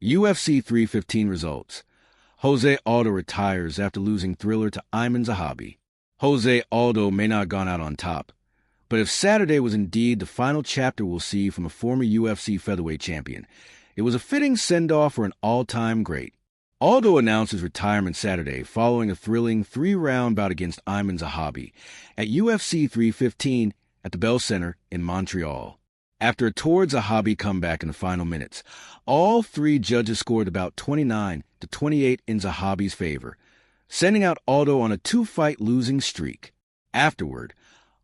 UFC 315 results. Jose Aldo retires after losing Thriller to Aiemann Zahabi. Jose Aldo may not have gone out on top, but if Saturday was indeed the final chapter we'll see from a former UFC featherweight champion, it was a fitting send-off for an all-time great. Aldo announced his retirement Saturday following a thrilling 3-round bout against Aiemann Zahabi at UFC 315 at the Bell Center in Montreal. After a torrid Zahabi comeback in the final minutes, all three judges scored about 29-28 in Zahabi's favor, sending out Aldo on a 2-fight losing streak. Afterward,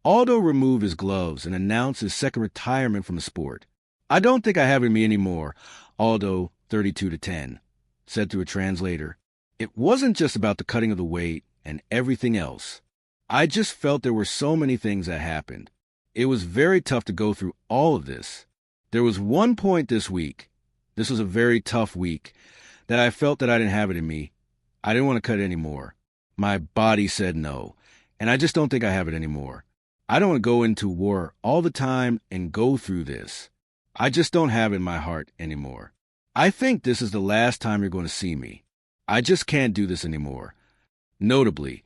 Aldo removed his gloves and announced his second retirement from the sport. "I don't think I have it in me anymore," Aldo, 32-10, said through a translator. "It wasn't just about the cutting of the weight and everything else. I just felt there were so many things that happened. It was very tough to go through all of this. There was one point this week, this was a very tough week, that I felt that I didn't have it in me. I didn't want to cut it anymore. My body said no, and I just don't think I have it anymore. I don't want to go into war all the time and go through this. I just don't have it in my heart anymore. I think this is the last time you're going to see me. I just can't do this anymore." Notably,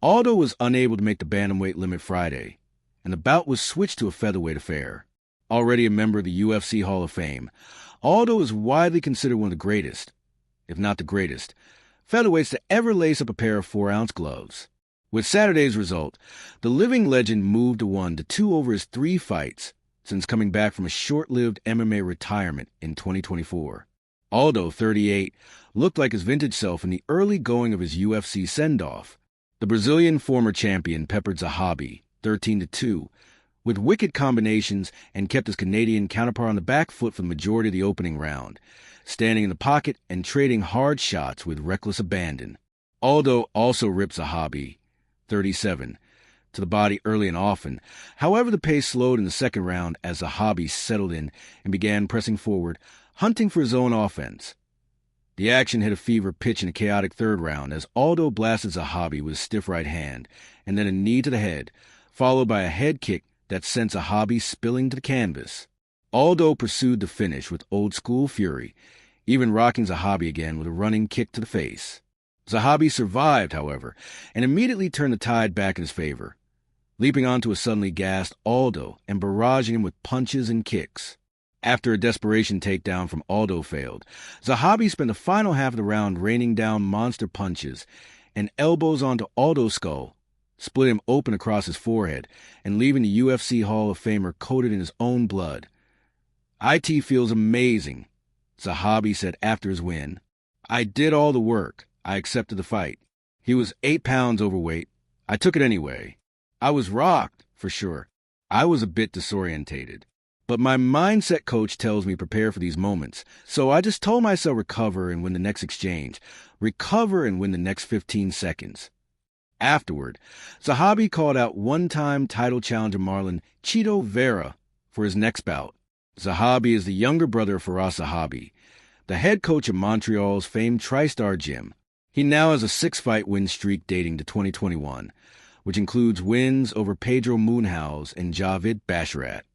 Aldo was unable to make the bantamweight limit Friday, and the bout was switched to a featherweight affair. Already a member of the UFC Hall of Fame, Aldo is widely considered one of the greatest, if not the greatest, featherweights to ever lace up a pair of 4-ounce gloves. With Saturday's result, the living legend moved to 1-2 over his 3 fights since coming back from a short-lived MMA retirement in 2024. Aldo, 38, looked like his vintage self in the early going of his UFC send-off. The Brazilian former champion peppered Zahabi, 13-2, with wicked combinations and kept his Canadian counterpart on the back foot for the majority of the opening round, standing in the pocket and trading hard shots with reckless abandon. Aldo also ripped Zahabi, 37, to the body early and often. However, the pace slowed in the second round as Zahabi settled in and began pressing forward, hunting for his own offense. The action hit a fever pitch in a chaotic third round as Aldo blasted Zahabi with a stiff right hand and then a knee to the head, followed by a head kick that sent Zahabi spilling to the canvas. Aldo pursued the finish with old-school fury, even rocking Zahabi again with a running kick to the face. Zahabi survived, however, and immediately turned the tide back in his favor, leaping onto a suddenly gassed Aldo and barraging him with punches and kicks. After a desperation takedown from Aldo failed, Zahabi spent the final half of the round raining down monster punches and elbows onto Aldo's skull, split him open across his forehead, and leaving the UFC Hall of Famer coated in his own blood. "IT feels amazing," Zahabi said after his win. "I did all the work. I accepted the fight. He was 8 pounds overweight. I took it anyway. I was rocked, for sure. I was a bit disorientated. But my mindset coach tells me prepare for these moments, so I just told myself recover and win the next exchange, recover and win the next 15 seconds. Afterward, Zahabi called out one-time title challenger Marlon Chito Vera for his next bout. Zahabi is the younger brother of Firas Zahabi, the head coach of Montreal's famed TriStar Gym. He now has a 6-fight win streak dating to 2021, which includes wins over Pedro Munhoz and Javid Basharat.